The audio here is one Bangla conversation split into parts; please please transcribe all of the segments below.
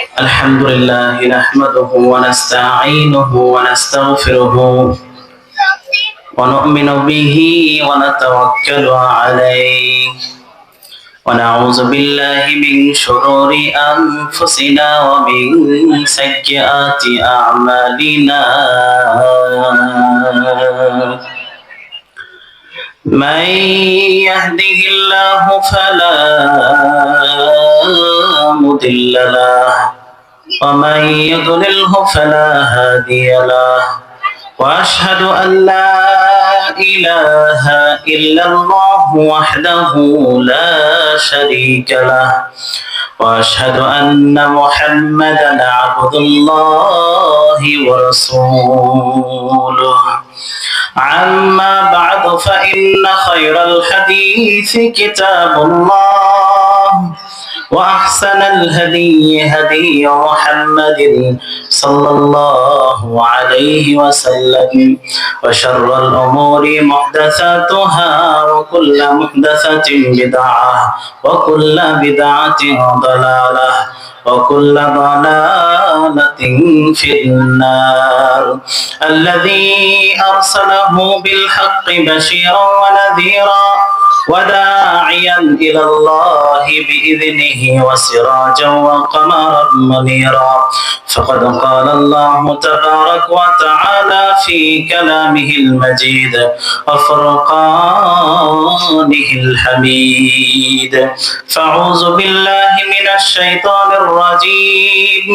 الحمد لله نحمده ونستعينه ونستغفره ونؤمن به ونتوكل عليه ونعوذ بالله من شرور أنفسنا ومن سيئات أعمالنا من يهده الله فلا مضل له ومن يضلله فلا هادي له وأشهد أن لا إله إلا الله وحده لا شريك له وأشهد أن محمدا عبد الله ورسوله عما بعد فإن خير الحديث كتاب الله وأحسن الهدي هدي محمد صلى الله عليه وسلم وشر الأمور محدثاتها وكل محدثة بدعة وكل بدعة ضلالة وكل ضلالة في النار الذي أرسله بالحق بشيرا ونذيرا وداعيا إلى الله بإذنه وسراجا وقمرا منيرا فقد قال الله تبارك وتعالى في كلامه المجيد وفرقانه الحميد فأعوذ بالله من الشيطان الرجيم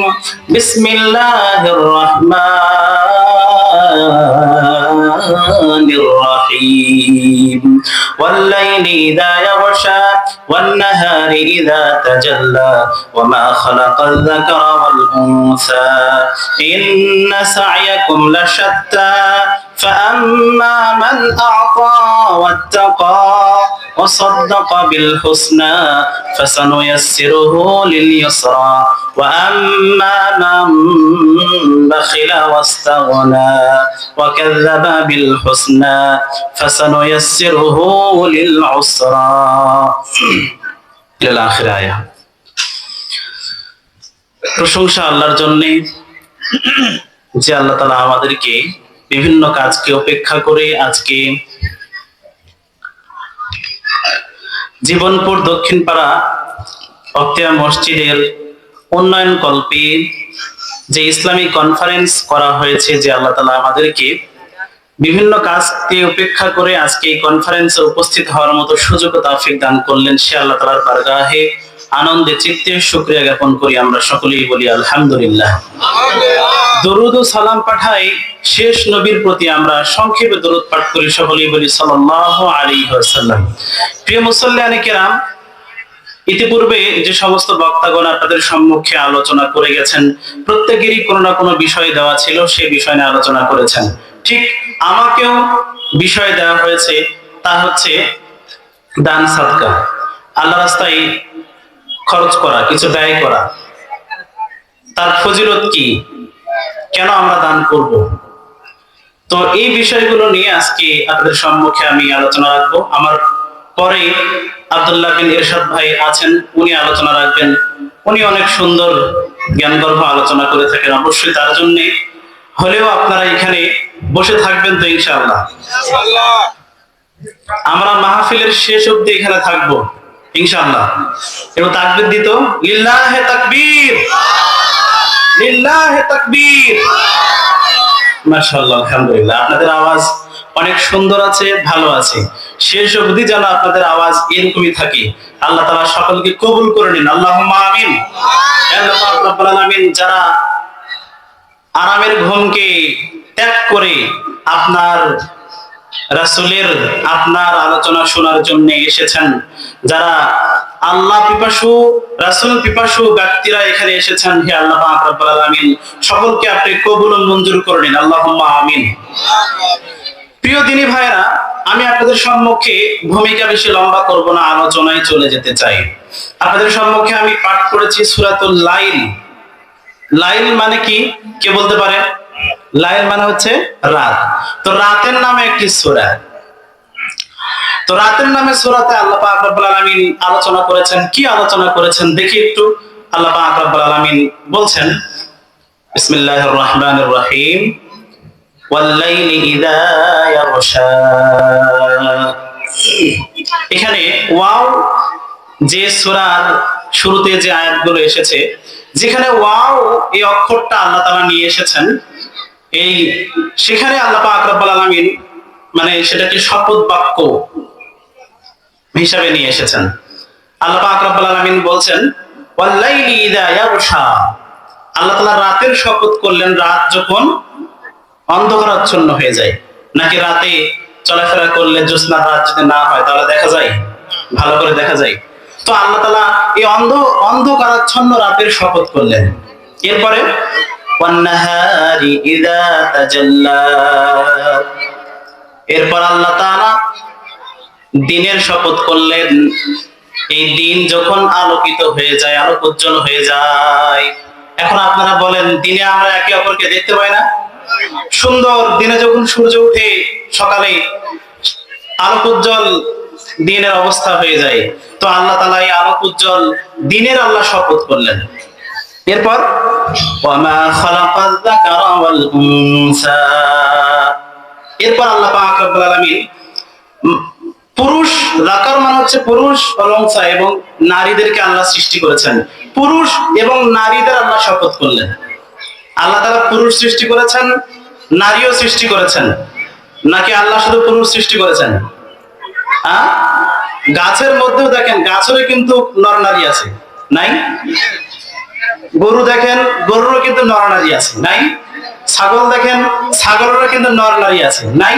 بسم الله الرحمن الرحيم والليل إذا يغشى والنهار إذا تجلى وما خلق الذكر والأنثى إن سعيكم لشتى فأما من أعطى واتقى وصدق بالحسنى فسنيسره لليسرى وأما من بخل واستغنى وكذب بالحسنى فسنيسره للعسرى إلى الآخر آية প্রশংসা আল্লাহর জন্য যে আল্লাহ তাআলা আমাদেরকে বিভিন্ন কাজকে উপেক্ষা করে আজকে জীবনপুর দক্ষিণপাড়া অক্তিয়া মসজিদের উন্নয়ন কল্পে যে ইসলামিক কনফারেন্স করা হয়েছে, যে আল্লাহ তাআলা আমাদেরকে বিভিন্ন কাজকে উপেক্ষা করে আজকে এই কনফারেন্সে উপস্থিত হওয়ার মতো সুযোগ ও তৌফিক দান করলেন, সে আল্লাহ তাআলার বারগাহে আনন্দে চিত্তে শুকরিয়া জ্ঞাপন করি। আমরা সকলেই বলি আলহামদুলিল্লাহ। দরুদ ও সালাম পাঠাই শেষ নবীর প্রতি, আমরা সংক্ষেপে দরুদ পাঠ করি, সকলেই বলি সাল্লাল্লাহু আলাইহি ওয়াসাল্লাম। প্রিয় মুসল্লিয়ানে কেরাম, ইতিপূর্বে যে সমস্ত বক্তাগণ আপনাদের সম্মুখে আলোচনা করে গেছেন, প্রত্যেকেরই কোনো না কোনো বিষয় দেওয়া ছিল, সেই বিষয় নিয়ে আলোচনা করেছেন। ঠিক আমাকেও বিষয় দেওয়া হয়েছে, তা হচ্ছে দান সাদকা, আল্লাহ রাস্তায় খরচ করা, কিছু ব্যয় করা, তার ফজিলত কি, কেন আমরা দান করব। তো এই বিষয়গুলো নিয়ে আজকে আপনাদের সম্মুখে আমি আলোচনা রাখবো। আমার পরে আব্দুল্লাহ বিন ইরশাদ ভাই আছেন, উনি আলোচনা রাখবেন। উনি অনেক সুন্দর জ্ঞানগর্ভ আলোচনা করে থাকেন। অবশ্যই তার জন্য হলেও আপনারা এখানে বসে থাকবেন তো ইনশাআল্লাহ। আমরা মাহফিলের শেষ অবধি এখানে থাকবো ইনশাআল্লাহ। এবং তাকবীর দিত, লিল্লাহে তাকবীর, লিল্লাহে তাকবীর। মাশাআল্লাহ, আলহামদুলিল্লাহ। আপনাদের আওয়াজ অনেক সুন্দর আছে, ভালো আছে। শেষ অবধি যেন আপনাদের আওয়াজ এরকমই থাকে। আল্লাহ তাআলা সকলকে কবুল করে নিন, আল্লাহুম্মা আমিন। আল্লাহ পাক রব্বুল আলামিন যারা আরামের ঘুমকে ত্যাগ করে আপনার রাসূলের আপনার আলোচনা শোনার জন্য এসেছেন, যারা আল্লাহ পিপাসু রাসূল পিপাসু ব্যক্তিরা এখানে এসেছেন, হে আল্লাহ পাক রব্বুল আলামিন সকলকে আপনি কবুল ও মঞ্জুর করে নিন, আল্লাহুম্মা আমিন। প্রিয় দিনী ভাইরা, আমি আপনাদের সম্মুখে ভূমিকা বেশি লম্বা করব না, আলোচনায় চলে যেতে চাই। আপনাদের সম্মুখে আমি পাঠ করেছি সূরাতুল লাইল। লাইল মানে কি, কে বলতে পারে? লাইল মানে হচ্ছে রাত। তো রাতের নামে একটি সূরা। তো রাতের নামে সূরাতে আল্লাহ পাক রব্বুল আলামিন আলোচনা করেছেন। কি আলোচনা করেছেন দেখি একটু। আল্লাহ পাক রব্বুল আলামিন বলছেন বিসমিল্লাহির রহমানির রহিম ওয়াল লাইলি ইযা ইয়াগশা। এখানে ওয়াও যে সূরার শুরুতে যে আয়াতগুলো এসেছে, যেখানে ওয়াও এই অক্ষরটা আল্লাহ তাআলা নিয়ে এসেছেন, এই সেখানে আল্লাহ পাক রব্বুল আলামিন মানে সেটাকে শপথ বাক্য হিসাবে নিয়ে এসেছেন। আল্লাহ পাক রব্বুল আলামিন বলছেন ওয়াল লাইলি ইযা ইয়াগশা। আল্লাহ তাআলা রাতের শপথ করলেন, রাত যখন অন্ধকারাচ্ছন্ন হয়ে যায়। নাকি রাতে চলাফেরা করলে জ্যোৎস্নার রাত যদি না হয় তাহলে দেখা যায়, ভালো করে দেখা যায়। তো আল্লাহ তাআলা এই অন্ধকারাচ্ছন্ন রাতের শপথ করলেন। এরপরে ওয়ান্নাহারি ইযা তাজাল্লা। এরপর আল্লাহ তাআলা দিনের শপথ করলেন। এই দিন যখন আলোকিত হয়ে যায়, আলোক উজ্জ্বল হয়ে যায়। এখন আপনারা বলেন, দিনে আমরা একে অপরকে দেখতে পাই না? সুন্দর দিনে যখন সূর্য উঠে সকালে আলোক উজ্জ্বল দিনের অবস্থা হয়ে যায়। তো আল্লাহ তাআলা এই আলোক উজ্জ্বল দিনের আল্লাহ শপথ করলেন। এরপর ওয়ামা খালাকায যাকারা ওয়াল উনসা। এরপর আল্লাহ পাক রব্বুল আলামিন পুরুষ, যাকার মানে হচ্ছে পুরুষ, ওয়াল উনসা এবং নারীদেরকে আল্লাহ সৃষ্টি করেছেন। পুরুষ এবং নারীদের আল্লাহ শপথ করলেন। আল্লাহ তাআলা পুরুষ সৃষ্টি করেছেন, নারীও সৃষ্টি করেছেন, নাকি আল্লাহ শুধু পুরুষ সৃষ্টি করেছেন? গাছের মধ্যেও দেখেন, গাছেরও কিন্তু নর নারী আছে, নাই? গরু দেখেন, গরুরও কিন্তু নর নারী আছে, নাই? ছাগল দেখেন, ছাগলেরও কিন্তু নর নারী আছে, নাই?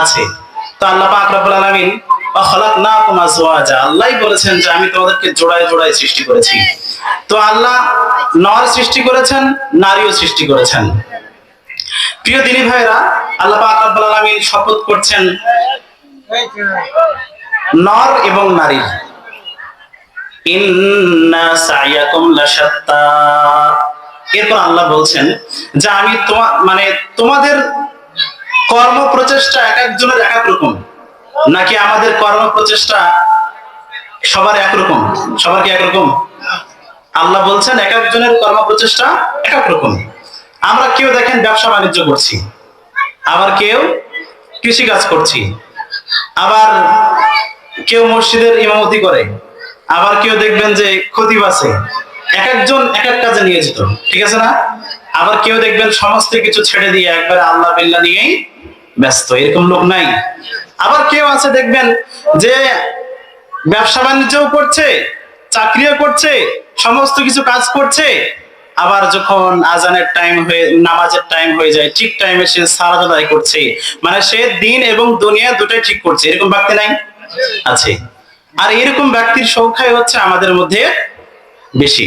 আছে। তো আল্লাহ পাক রব্বুল আলামিন খালাকনাকুম আজওয়াজা, আল্লাহই বলেছেন যে আমি তোমাদেরকে জোড়ায় জোড়ায় সৃষ্টি করেছি। তো আল্লাহ নর সৃষ্টি করেছেন, নারীও সৃষ্টি করেছেন। প্রিয় দিনী ভাইরা, আল্লাহ পাক রব্বুল আলামিন শপথ করছেন নর এবং নারীর। ইন্না সাইয়াকুম লাশাত্তা। এরপর আল্লাহ বলছেন যে আমি তোমাদের কর্ম প্রচেষ্টা এক একজনের এক এক রকম, নাকি আমাদের কর্ম প্রচেষ্টা সবার একরকম? সবার কি একরকম? আল্লাহ বলছেন এক একজনের কর্ম প্রচেষ্টা এক এক রকম। আমরা কেউ দেখেন ব্যবসা বাণিজ্য করছি, আবার কেউ কৃষি কাজ করছি, আবার কেউ মসজিদের ইমামতি করে, আবার কেউ দেখবেন যে খতিব আছে। এক একজন এক এক কাজে নিয়োজিত, ঠিক আছে না? আবার কেউ দেখবেন সমস্ত কিছু ছেড়ে দিয়ে একবারে আল্লাহ বিল্লাহ নিয়েই ব্যস্ত, এরকম লোক নাই? আবার কেউ আছে দেখবেন যে ব্যবসা বাণিজ্যও করছে, চাকরিও করছে, সমস্ত কিছু কাজ করছে, আবার যখন আজানের টাইম হয়ে, নামাজের টাইম হয়ে যায়, ঠিক টাইমে সে সালাত আদায় করছে। মানে সে দিন এবং দুনিয়া দুটোই ঠিক করছে। এরকম ব্যক্তি নাই? আছে। আর এরকম ব্যক্তির সংখ্যাই হচ্ছে আমাদের মধ্যে বেশি।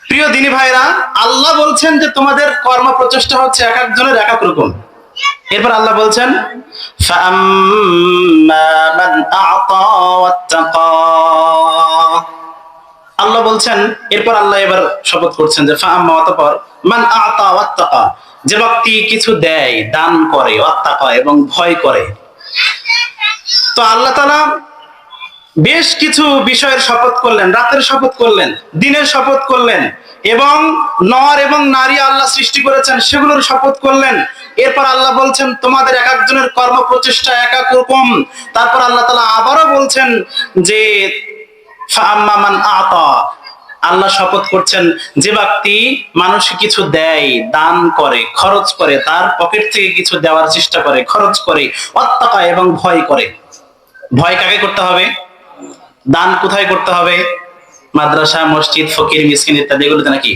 প্রিয় দিনী ভাইরা, আল্লাহ বলছেন যে তোমাদের কর্ম প্রচেষ্টা হচ্ছে এক একজনের এক এক রকম। এরপর আল্লাহ বলছেন ফাআম্মা মান আ'তা ওয়াত্তাকা। আল্লাহ বলছেন, এরপর আল্লাহ এবার শপথ করছেন যে ফাআম্মা, অতঃপর মান আ'তা ওয়াত্তাকা, যে ব্যক্তি কিছু দেয়, দান করে, ওয়াত্তাকা এবং ভয় করে। তো আল্লাহ তাআলা বেশ কিছু বিষয়ের শপথ করলেন, রাতের শপথ করলেন, দিনের শপথ করলেন, এবং নর এবং নারী আল্লাহ সৃষ্টি করেছেন সেগুলোর শপথ করলেন। এরপর আল্লাহ বলছেন তোমাদের এক একজনের কর্ম প্রচেষ্টা এক এক রকম। তারপর আল্লাহ তাআলা আবারও বলছেন যে ফাআম্মা মান আ'তা, আল্লাহ শপথ করছেন যে ব্যক্তি মানুষকে কিছু দেয়, দান করে, খরচ করে, তার পকেট থেকে কিছু দেওয়ার চেষ্টা করে, খরচ করে, ওয়াত্তাকা এবং ভয় করে। ভয় কাকে করতে হবে? দান কোথায় করতে হবে? মাদ্রাসা, মসজিদ, ফকির, মিসকিন ইত্যাদি এগুলোতে নাকি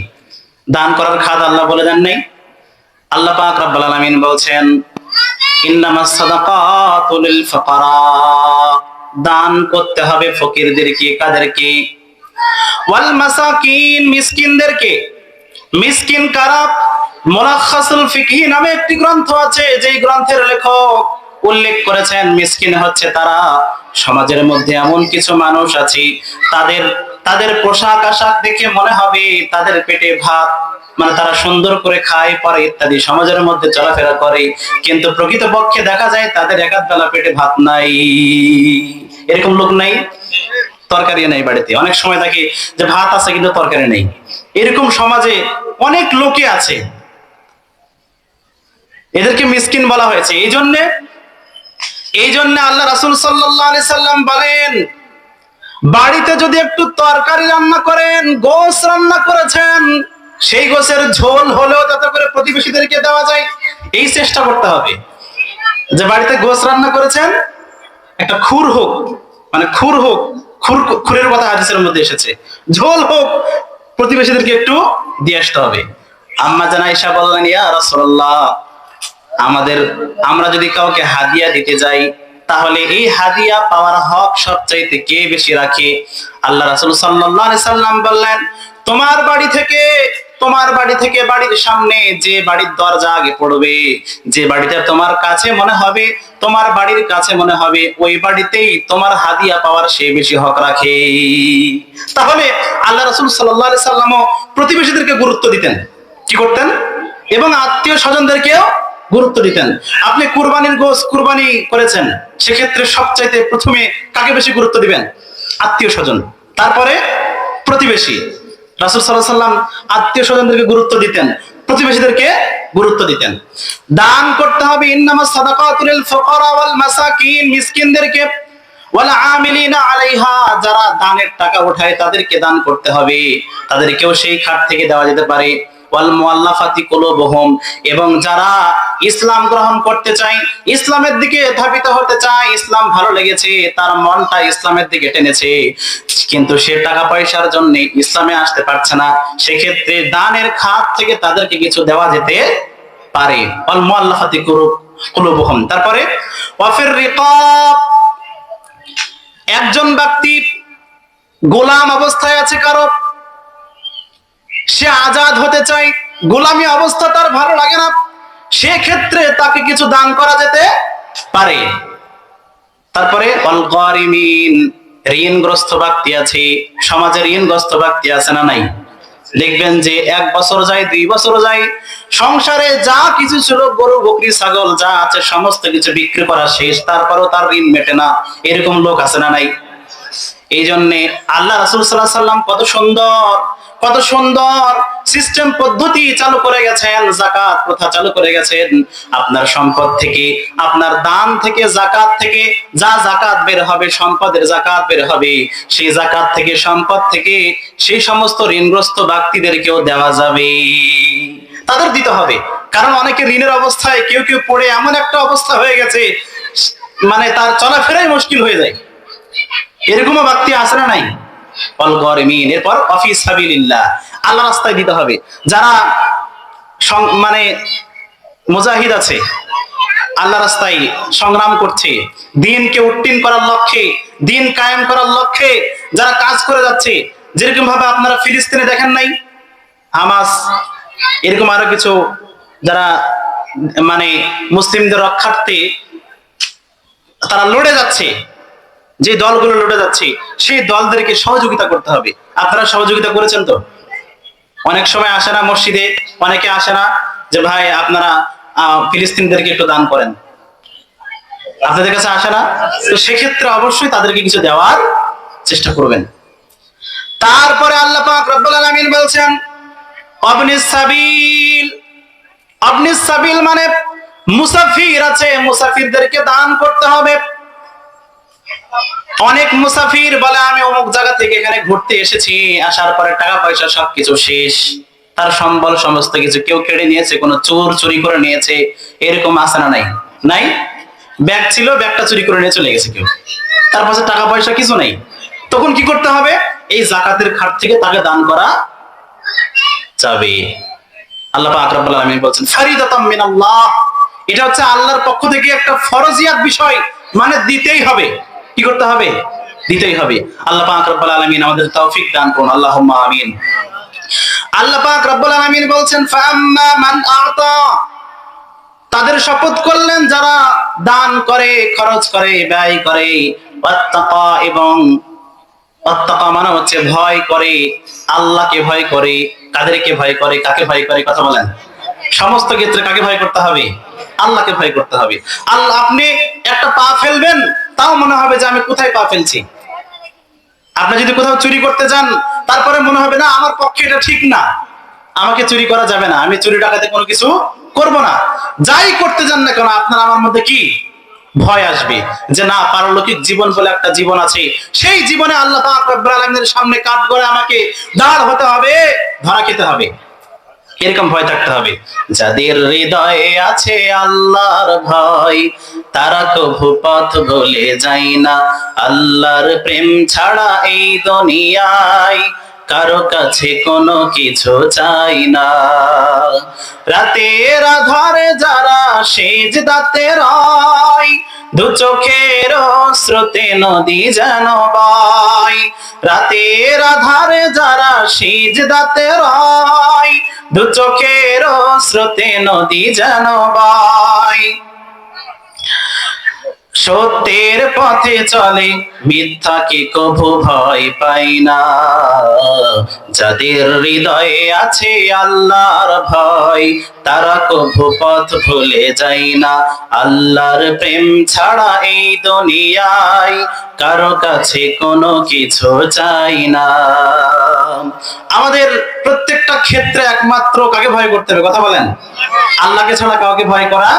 দান করার খাত আল্লাহ বলে দেন নাই? আল্লাহ পাক রব্বুল আলামিন বলছেন ইন্নামাস সাদাকাতু লিল ফুকারা, দান করতে হবে ফকিরদেরকে। কাদেরকে? ওয়াল মাসাকিন, মিসকিনদেরকে। মিসকিন কারা? মুলাখাসুল ফিকহি নামে একটি গ্রন্থ আছে, যেই গ্রন্থের লেখক উল্লেখ করেছেন মিসকিন হচ্ছে তারা, সমাজের মধ্যে এমন কিছু মানুষ আছে তাদের পোশাক আশাক দেখে মনে হবে তাদের পেটে ভাত, মানে তারা সুন্দর করে খায় পরে ইত্যাদি, সমাজের মধ্যে চলাফেরা করে, কিন্তু প্রকৃতপক্ষে দেখা যায় তাদের এক বেলা পেটে ভাত নাই। এরকম লোক নাই? তো তরকারি নেই বাড়িতে, অনেক সময় দেখি যে ভাত আছে কিন্তু তরকারি নেই। এরকম সমাজে অনেক লোকে আছে, এদেরকে মিসকিন বলা হয়েছে। এই জন্য আল্লাহ রাসূল সাল্লাল্লাহু আলাইহি সাল্লাম বলেন, বাড়িতে যদি একটু তরকারি রান্না করেন, গোশ রান্না করেছেন, সেই গোশের ঝোল হলেও যাতে করে প্রতিবেশীদেরকে দেওয়া যায়, এই চেষ্টা করতে হবে। যে বাড়িতে গোশ রান্না করেছেন, একটা খুর হোক, মানে খুরের কথা হাদিসের মধ্যে এসেছে, ঝোল হোক, প্রতিবেশীদেরকে একটু দিয়ে আসতে হবে। আম্মা জান আয়েশা বললেন, ইয়া রাসূলুল্লাহ, আমরা যদি কাউকে হাদিয়া দিতে যাই, তাহলে এই হাদিয়া পাওয়ার হক সবচাইতে কে বেশি রাখে? আল্লাহ রাসূল সাল্লাল্লাহু আলাইহি সাল্লাম বললেন, তোমার বাড়ি থেকে বাড়ির সামনে যে বাড়ির দরজা আগে পড়বে, যে বাড়িতে তোমার কাছে মনে হবে, তোমার বাড়ির কাছে মনে হবে, ওই বাড়িতেই তোমার হাদিয়া পাওয়ার সে বেশি হক রাখে। তাহলে আল্লাহ রাসূল সাল্লাল্লাহু আলাইহি সাল্লামও প্রতিবেশীদেরকে গুরুত্ব দিতেন, কি করতেন, এবং আত্মীয় স্বজনদেরকেও গুরুত্ব দিতেন। আপনি কুরবানির গোশ কুরবানি করেছেন, সেক্ষেত্রে সবচাইতে প্রথমে কাকে বেশি গুরুত্ব দিবেন? আত্মীয় স্বজন, তারপরে প্রতিবেশী। রাসূল সাল্লাল্লাহু আলাইহি সাল্লাম আত্মীয় স্বজনদেরকে গুরুত্ব দিতেন, প্রতিবেশীদেরকে গুরুত্ব দিতেন। দান করতে হবে, ইন্নামাস সাদাকাতু লিল ফুকারা ওয়াল মাসাকিন, মিসকিনদেরকে, ওয়াল আমিলিনা আলাইহা, যারা দানের টাকা উঠায় তাদেরকে দান করতে হবে, তাদেরকেও সেই খাত থেকে দেওয়া যেতে পারে। ওয়াল মুআল্লাফাতি কুলুবুহুম, এবং যারা ইসলাম গ্রহণ করতে চায়, ইসলামের দিকে ধাবিত হতে চায়, ইসলাম ভালো লেগেছে, তার মনটা ইসলামের দিকে টেনেছে, কিন্তু সে টাকা পয়সার জন্য ইসলামে আসতে পারছে না, সেক্ষেত্রে দানের খাত থেকে তাদেরকে কিছু দেওয়া যেতে পারে। ওয়াল মুআল্লাফাতি কুলুবুহুম। তারপরে ওয়াফির রিকাব, একজন ব্যক্তি গোলাম অবস্থায় আছে, কারো সে আজাদ হতে চায়, গোলামি অবস্থা তার ভালো লাগে না, সেক্ষেত্রে তাকে কিছু দান করা যেতে পারে। তারপরে ওয়াল গারিমিন, ঋণগ্রস্ত ব্যক্তি আছে, সমাজে ঋণগ্রস্ত ব্যক্তি আছে না নাই? দেখবেন যে 1 বছর যায়, 2 বছর যায়, সংসারে যা কিছু ছিল, গরু বকরি ছাগল যা আছে সমস্ত কিছু বিক্রি করা শেষ, তারপরও তার ঋণ মেটে না, এরকম লোক আছে না নাই? এই জন্য আল্লাহ রাসূল সাল্লাল্লাহু আলাইহি সাল্লাম কত সুন্দর সিস্টেম পদ্ধতি চালু করে গেছেন, যাকাত প্রথা চালু করে গেছেন। আপনার সম্পদ থেকে, আপনার দান থেকে, যাকাত থেকে যা যাকাত বের হবে, সম্পদের যাকাত বের হবে, সেই যাকাত থেকে, সম্পদ থেকে সেই সমস্ত ঋণগ্রস্ত ব্যক্তিদেরকেও দেওয়া যাবে, তাদের দিতে হবে। কারণ অনেকে ঋণের অবস্থায়, কেউ পড়ে এমন একটা অবস্থা হয়ে গেছে, মানে তার চলাফেরাই মুশকিল হয়ে যায়, এরকমও ব্যক্তি আছে না নাই? ওয়াল গারিমিন, এরপর ওয়াফি সাবিলিল্লাহ, আল্লাহর রাস্তায় দিতে হবে। যারা মানে মুজাহিদ আছে, আল্লাহর রাস্তায় সংগ্রাম করছে, দ্বীনকে উত্তীর্ণ করার লক্ষ্যে, দ্বীন কায়েম করার লক্ষ্যে যারা কাজ করে যাচ্ছে, যেরকম ভাবে আপনারা ফিলিস্তিনে দেখেন নাই, হামাস, এরকম আরো কিছু যারা মানে মুসলিমদের রক্ষার্থে তারা লড়ে যাচ্ছে, যে দলগুলো লড়ে যাচ্ছে, সেই দলদেরকে সহযোগিতা করতে হবে। আপনারা সহযোগিতা করেছেন তো? অনেক সময় আসে না মসজিদে, অনেকে আসে না যে ভাই আপনারা ফিলিস্তিনদেরকে একটু দান করেন, আপনাদের কাছে আসে না? তো সেক্ষেত্রে অবশ্যই তাদেরকে কিছু দেওয়ার চেষ্টা করবেন। তারপরে আল্লাহ পাক রব্বুল আলামিন বলছেন আবনিস সাবিল, আবনিস সাবিল মানে মুসাফির আছে, মুসাফিরদেরকে দান করতে হবে। অনেক মুসাফির বলে আমি অমুক জায়গা থেকে এখানে ঘুরতে এসেছি, আসার পরে টাকা পয়সা সবকিছু শেষ, তার সম্বল সমস্ত কিছু কেউ কেড়ে নিয়েছে, কোনো চোর চুরি করে নিয়েছে, এরকম আছে না নাই? ব্যাগ ছিল, ব্যাগটা চুরি করে নিয়ে চলে গেছে কেউ, তার পাশে টাকা পয়সা কিছু নেই। তখন কি করতে হবে? এই যাকাতের খাত থেকে তাকে দান করা যাবে। আল্লাহ পাক রব্বুল আলামিন বলেন ফারিদাতাম মিনাল্লাহ, এটা হচ্ছে আল্লাহর পক্ষ থেকে একটা ফরজিয়াত বিষয়, মানে দিতেই হবে। কি করতে হবে? দিতেই হবে। আল্লাহ পাক রব্বুল আলামিন আমাদের তৌফিক দান করুন, আল্লাহুম্মা আমিন। আল্লাহ পাক রব্বুল আলামিন বলেন ফাআম্মা মান আতা, তাদের শপথ করলেন যারা দান করে, খরচ করে, ব্যয় করে, ওয়াত্তাকা, এবং ওয়াত্তাকা মানে হচ্ছে ভয় করে, আল্লাহকে ভয় করে। কাদেরকে ভয় করে, কাকে ভয় করে? কথা বলেন। সমস্ত ক্ষেত্রে কাকে ভয় করতে হবে? আল্লাহকে ভয় করতে হবে। আল্লাহ, আপনি একটা পা ফেলবেন, তাও মনে হবে যে আমি কোথায় পা ফেলছি, আপনি যদি কোথাও চুরি করতে যান, তারপরে মনে হবে না আমার পক্ষে এটা ঠিক না, আমাকে চুরি করা যাবে না, আমি চুরি ডাকাতি কোনো কিছু করব না। যাই করতে যান না কেন, আপনার আমার মধ্যে কি ভয় আসবে যে না, পারলৌকিক জীবন বলে একটা জীবন আছে, সেই জীবনে আল্লাহ পাক রব্বুল আলামিনের সামনে কাঠগড়ায় আমাকে দাঁড় হতে হবে, ধরা খেতে হবে, এরকম ভয় থাকতে হবে। যাদের হৃদয়ে আছে আল্লাহর ভয়, তারা কভু পথ ভুলে যায় না। আল্লাহর প্রেম ছাড়া এই দুনিয়ায় কারো কাছে কোনো কিছু চাই না। রাতের আধারে যারা সেজদাতে রয়, দু চোখের স্রোতে নদী যেন বয়। রাতের আধারে যারা সেজদাতে রয়, দু চোখের স্রোতে নদী যেন বয়। সত্যের পথে চলে, মিথ্যাকে কভু ভয় পাই না। যাদের হৃদয়ে আছে আল্লাহর ভয়, তারা কভু পথ ভুলে যায় না। আল্লাহর প্রেম ছাড়া এই দুনিয়ায় কারো কাছে কোনো কিছু চাই না। আমাদের প্রত্যেকটা ক্ষেত্রে একমাত্র কাকে ভয় করতে হবে, কথা বলেন? আল্লাহকে ছাড়া কাউকে ভয় করা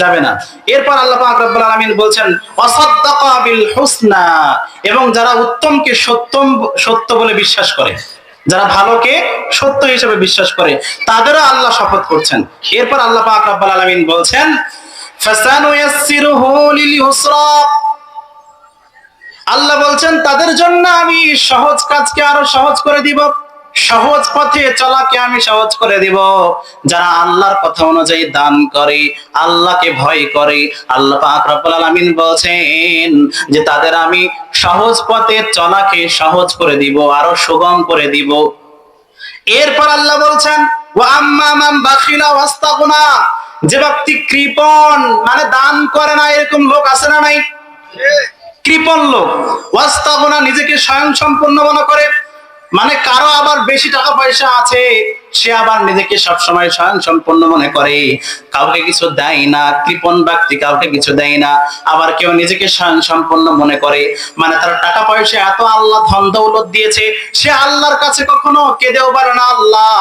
যাবে না। এরপর আল্লাহ পাক রব্বুল আলামিন বলছেন ওয়াসাদ্দাকা বিল হুসনা, এবং যারা উত্তমকে সত্য বলে বিশ্বাস করে, যারা ভালোকে সত্য হিসেবে বিশ্বাস করে, তাদেরও আল্লাহ শপথ করছেন। এরপর আল্লাহ পাক রব্বুল আলামিন বলছেন ফাসানুয়াসসিরুহু লিল ইউসরা, আল্লাহ বলছেন তাদের জন্য আমি সহজ কাজকে আরো সহজ করে দিব, সহজ পথে চলাকে আমি সহজ করে দিব। যারা আল্লাহর কথা অনুযায়ী দান করে, আল্লাহকে ভয় করে, আল্লাহ পাক রব্বুল আলামিন বলছেন যে তাদের আমি সহজ পথে চলাকে সহজ করে দিব, আরো সুগম করে দিব। এরপর আল্লাহ বলছেন ওয়া আম্মা মান বাখিলা ওয়াস্তাগনা, যে ব্যক্তি কৃপণ মানে দান করে না, এরকম লোক আছে না নাই? কৃপণ লোক, ওয়াস্তাগনা নিজেকে স্বয়ং সম্পূর্ণ মনে করে, মানে কারো আবার বেশি টাকা পয়সা আছে, সে আবার নিজেকে সবসময় স্বয়ং সম্পূর্ণ মনে করে, কাউকে কিছু দেয় না। কৃপণ ব্যক্তি কাউকে কিছু দেয় না। আবার কেউ নিজেকে স্বয়ং সম্পূর্ণ মনে করে, মানে তার টাকা পয়সা এত, আল্লাহ ধন দৌলত দিয়েছে, সে আল্লাহর কাছে কখনো কেঁদেও বলে না আল্লাহ